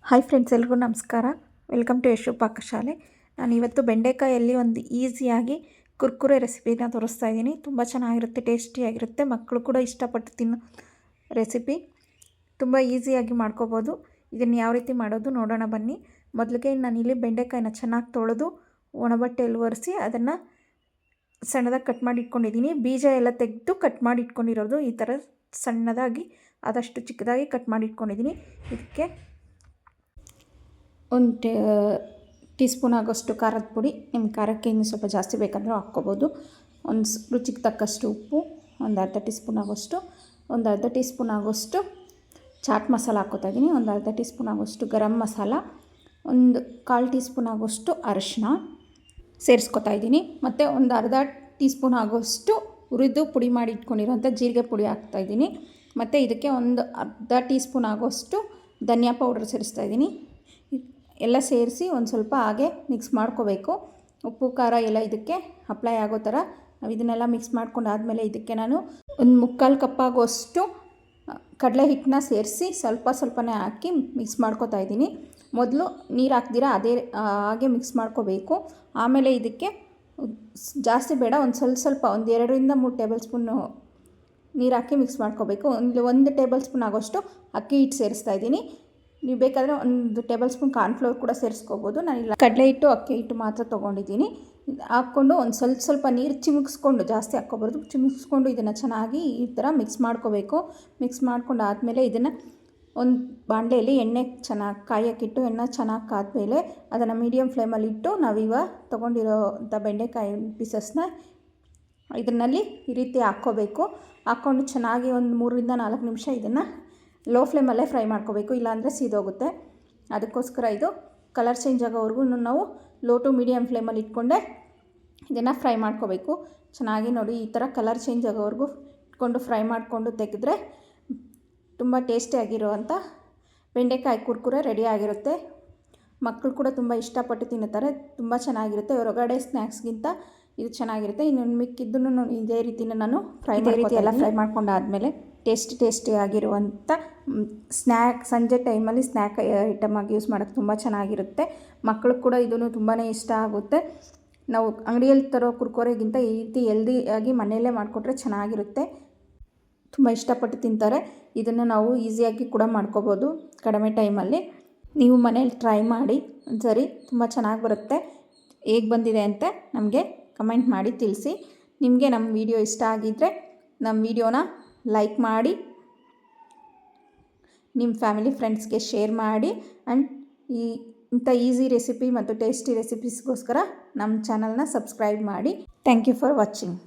Hi friends, ಎಲ್ರಿಗೂ ನಮಸ್ಕಾರ. Welcome to Yashu Pakashale. ನಾನು ಇವತ್ತು ಬೆಂಡೆಕಾಯಲ್ಲಿ ಒಂದು ಈಸಿಯಾಗಿ ಕುರ್ಕುರೆ ರೆಸಿಪಿನ ತೋರಿಸ್ತಾ ಇದ್ದೀನಿ. ತುಂಬ ಚೆನ್ನಾಗಿರುತ್ತೆ, ಟೇಸ್ಟಿಯಾಗಿರುತ್ತೆ. ಮಕ್ಕಳು ಕೂಡ ಇಷ್ಟಪಟ್ಟು ತಿನ್ನೋ ರೆಸಿಪಿ. ತುಂಬ ಈಸಿಯಾಗಿ ಮಾಡ್ಕೋಬೋದು. ಇದನ್ನು ಯಾವ ರೀತಿ ಮಾಡೋದು ನೋಡೋಣ ಬನ್ನಿ. ಮೊದಲಿಗೆ ನಾನಿಲ್ಲಿ ಬೆಂಡೆಕಾಯಿನ ಚೆನ್ನಾಗಿ ತೊಳೆದು ಒಣಬಟ್ಟೆಯಲ್ಲಿ ಒರೆಸಿ ಅದನ್ನು ಸಣ್ಣದಾಗಿ ಕಟ್ ಮಾಡಿ ಇಟ್ಕೊಂಡಿದ್ದೀನಿ. ಬೀಜ ಎಲ್ಲ ತೆಗೆದು ಕಟ್ ಮಾಡಿ ಇಟ್ಕೊಂಡಿರೋದು ಈ ಥರ ಸಣ್ಣದಾಗಿ, ಆದಷ್ಟು ಚಿಕ್ಕದಾಗಿ ಕಟ್ ಮಾಡಿ ಇಟ್ಕೊಂಡಿದ್ದೀನಿ. ಇದಕ್ಕೆ ಒಂದು ಟೀ ಸ್ಪೂನ್ ಆಗೋಷ್ಟು ಖಾರದ ಪುಡಿ, ನಿಮ್ಮ ಖಾರಕ್ಕೆ ಇನ್ನೂ ಸ್ವಲ್ಪ ಜಾಸ್ತಿ ಬೇಕಂದ್ರೆ ಹಾಕ್ಕೋಬೋದು. ಒಂದು ರುಚಿಗೆ ತಕ್ಕಷ್ಟು ಉಪ್ಪು, ಒಂದು ಅರ್ಧ ಟೀ ಸ್ಪೂನ್ ಆಗೋಷ್ಟು, ಒಂದು ಅರ್ಧ ಟೀ ಸ್ಪೂನ್ ಆಗೋಷ್ಟು ಚಾಟ್ ಮಸಾಲ ಹಾಕ್ಕೋತಾ ಇದ್ದೀನಿ, ಒಂದು ಅರ್ಧ ಟೀ ಸ್ಪೂನ್ ಆಗೋಷ್ಟು ಗರಂ ಮಸಾಲ, ಒಂದು 1/4 ಟೀ ಸ್ಪೂನ್ ಆಗೋಷ್ಟು ಅರಿಶಿನ ಸೇರಿಸ್ಕೊತಾ ಇದ್ದೀನಿ. ಮತ್ತು ಒಂದು ಅರ್ಧ ಟೀ ಸ್ಪೂನ್ ಆಗೋಷ್ಟು ಹುರಿದು ಪುಡಿ ಮಾಡಿ ಇಟ್ಕೊಂಡಿರೋಂಥ ಜೀರಿಗೆ ಪುಡಿ ಹಾಕ್ತಾಯಿದ್ದೀನಿ. ಮತ್ತು ಇದಕ್ಕೆ ಒಂದು ಅರ್ಧ ಟೀ ಸ್ಪೂನ್ ಆಗೋಷ್ಟು ಧನಿಯಾ ಪೌಡರ್ ಸೇರಿಸ್ತಾ ಇದ್ದೀನಿ. ಎಲ್ಲ ಸೇರಿಸಿ ಒಂದು ಸ್ವಲ್ಪ ಹಾಗೆ ಮಿಕ್ಸ್ ಮಾಡ್ಕೋಬೇಕು. ಉಪ್ಪು ಖಾರ ಎಲ್ಲ ಇದಕ್ಕೆ ಅಪ್ಲೈ ಆಗೋ ಥರ ನಾವು ಇದನ್ನೆಲ್ಲ ಮಿಕ್ಸ್ ಮಾಡ್ಕೊಂಡಾದಮೇಲೆ ಇದಕ್ಕೆ ನಾನು ಒಂದು 3/4 ಕಪ್ ಆಗೋಷ್ಟು ಕಡಲೆ ಹಿಟ್ಟನ್ನ ಸೇರಿಸಿ ಸ್ವಲ್ಪನೇ ಹಾಕಿ ಮಿಕ್ಸ್ ಮಾಡ್ಕೋತಾ ಇದ್ದೀನಿ. ಮೊದಲು ನೀರು ಹಾಕ್ದಿರ ಹಾಗೆ ಮಿಕ್ಸ್ ಮಾಡ್ಕೋಬೇಕು. ಆಮೇಲೆ ಇದಕ್ಕೆ ಜಾಸ್ತಿ ಬೇಡ, ಒಂದು ಸ್ವಲ್ಪ ಒಂದು 2-3 ಟೇಬಲ್ ಸ್ಪೂನು ನೀರು ಹಾಕಿ ಮಿಕ್ಸ್ ಮಾಡ್ಕೋಬೇಕು. ಒಂದು ಟೇಬಲ್ ಸ್ಪೂನ್ ಆಗೋಷ್ಟು ಅಕ್ಕಿ ಹಿಟ್ಟು ಸೇರಿಸ್ತಾ ಇದ್ದೀನಿ. ನೀವು ಬೇಕಾದರೆ 1 ಟೇಬಲ್ ಸ್ಪೂನ್ ಕಾರ್ನ್ಫ್ಲವರ್ ಕೂಡ ಸೇರಿಸ್ಕೋಬೋದು. ನಾನಿಲ್ಲ ಕಡಲೆ ಹಿಟ್ಟು ಅಕ್ಕಿ ಹಿಟ್ಟು ಮಾತ್ರ ತೊಗೊಂಡಿದ್ದೀನಿ. ಹಾಕ್ಕೊಂಡು ಒಂದು ಸ್ವಲ್ಪ ನೀರು ಚಿಮುಕ್ಸ್ಕೊಂಡು, ಜಾಸ್ತಿ ಹಾಕ್ಕೋಬಾರ್ದು, ಚಿಮುಕ್ಸ್ಕೊಂಡು ಇದನ್ನು ಚೆನ್ನಾಗಿ ಈ ಥರ ಮಿಕ್ಸ್ ಮಾಡ್ಕೋಬೇಕು. ಮಿಕ್ಸ್ ಮಾಡ್ಕೊಂಡು ಆದಮೇಲೆ ಇದನ್ನು ಒಂದು ಬಾಣಲೆಯಲ್ಲಿ ಎಣ್ಣೆ ಚೆನ್ನಾಗಿ ಕಾಯೋಕ್ಕಿಟ್ಟು, ಎಣ್ಣೆ ಚೆನ್ನಾಗಿ ಕಾದ್ಮೇಲೆ ಅದನ್ನು ಮೀಡಿಯಮ್ ಫ್ಲೇಮಲ್ಲಿ ಇಟ್ಟು ನಾವಿವಾಗ ತೊಗೊಂಡಿರೋಂಥ ಬೆಂಡೆಕಾಯಿ ಪೀಸಸ್ನ ಇದರಲ್ಲಿ ಈ ರೀತಿ ಹಾಕ್ಕೋಬೇಕು. ಹಾಕ್ಕೊಂಡು ಚೆನ್ನಾಗಿ ಒಂದು 3-4 ನಿಮಿಷ ಇದನ್ನು ಲೋ ಫ್ಲೇಮಲ್ಲೇ ಫ್ರೈ ಮಾಡ್ಕೋಬೇಕು, ಇಲ್ಲಾಂದರೆ ಸೀದೋಗುತ್ತೆ. ಅದಕ್ಕೋಸ್ಕರ ಇದು ಕಲರ್ ಚೇಂಜ್ ಆಗೋವರೆಗೂ ನಾವು ಲೋ ಟು ಮೀಡಿಯಮ್ ಫ್ಲೇಮಲ್ಲಿ ಇಟ್ಕೊಂಡೆ ಇದನ್ನು ಫ್ರೈ ಮಾಡ್ಕೋಬೇಕು. ಚೆನ್ನಾಗಿ ನೋಡಿ, ಈ ಥರ ಕಲರ್ ಚೇಂಜ್ ಆಗೋವರೆಗೂ ಇಟ್ಕೊಂಡು ಫ್ರೈ ಮಾಡಿಕೊಂಡು ತೆಗೆದ್ರೆ ತುಂಬ ಟೇಸ್ಟಿಯಾಗಿರುವಂಥ ಬೆಂಡೆಕಾಯಿ ಕುರ್ಕುರೆ ರೆಡಿ ಆಗಿರುತ್ತೆ. ಮಕ್ಕಳು ಕೂಡ ತುಂಬ ಇಷ್ಟಪಟ್ಟು ತಿನ್ನುತ್ತಾರೆ. ತುಂಬ ಚೆನ್ನಾಗಿರುತ್ತೆ. ಹೊರಗಡೆ ಸ್ನ್ಯಾಕ್ಸ್ಗಿಂತ ಇದು ಚೆನ್ನಾಗಿರುತ್ತೆ. ಇನ್ನೊಂದು ಮಿಕ್ಕಿದ್ದನ್ನು ಇದೇ ರೀತಿನ ನಾನು ಫ್ರೈ ಮಾಡ್ಕೊಂಡಾದಮೇಲೆ ಟೇಸ್ಟಿಯಾಗಿರುವಂಥ ಸಂಜೆ ಟೈಮಲ್ಲಿ ಸ್ನ್ಯಾಕ್ ಐಟಮ್ ಆಗಿ ಯೂಸ್ ಮಾಡೋಕ್ಕೆ ತುಂಬ ಚೆನ್ನಾಗಿರುತ್ತೆ. ಮಕ್ಕಳು ಕೂಡ ಇದನ್ನು ತುಂಬಾ ಇಷ್ಟ ಆಗುತ್ತೆ. ನಾವು ಅಂಗಡಿಯಲ್ಲಿ ತರೋ ಕುರ್ಕುರೆಗಿಂತ ಈ ರೀತಿ ಹೆಲ್ದಿಯಾಗಿ ಮನೆಯಲ್ಲೇ ಮಾಡಿಕೊಟ್ರೆ ಚೆನ್ನಾಗಿರುತ್ತೆ. ತುಂಬ ಇಷ್ಟಪಟ್ಟು ತಿಂತಾರೆ. ಇದನ್ನು ನಾವು ಈಸಿಯಾಗಿ ಕೂಡ ಮಾಡ್ಕೋಬೋದು ಕಡಿಮೆ ಟೈಮಲ್ಲಿ. ನೀವು ಮನೇಲಿ ಟ್ರೈ ಮಾಡಿ ಒಂದ್ಸರಿ, ತುಂಬ ಚೆನ್ನಾಗಿ ಬರುತ್ತೆ. ಹೇಗೆ ಬಂದಿದೆ ಅಂತ ನಮಗೆ ಕಮೆಂಟ್ ಮಾಡಿ ತಿಳಿಸಿ. ನಿಮಗೆ ನಮ್ಮ ವಿಡಿಯೋ ಇಷ್ಟ ಆಗಿದ್ದರೆ ನಮ್ಮ ವಿಡಿಯೋನ ಲೈಕ್ ಮಾಡಿ, ನಿಮ್ಮ ಫ್ಯಾಮಿಲಿ ಫ್ರೆಂಡ್ಸ್ಗೆ ಶೇರ್ ಮಾಡಿ. ಆ್ಯಂಡ್ ಇಂಥ ಈಸಿ ರೆಸಿಪಿ ಮತ್ತು ಟೇಸ್ಟಿ ರೆಸಿಪೀಸ್ಗೋಸ್ಕರ ನಮ್ಮ ಚಾನಲ್ನ ಸಬ್ಸ್ಕ್ರೈಬ್ ಮಾಡಿ. Thank you for watching.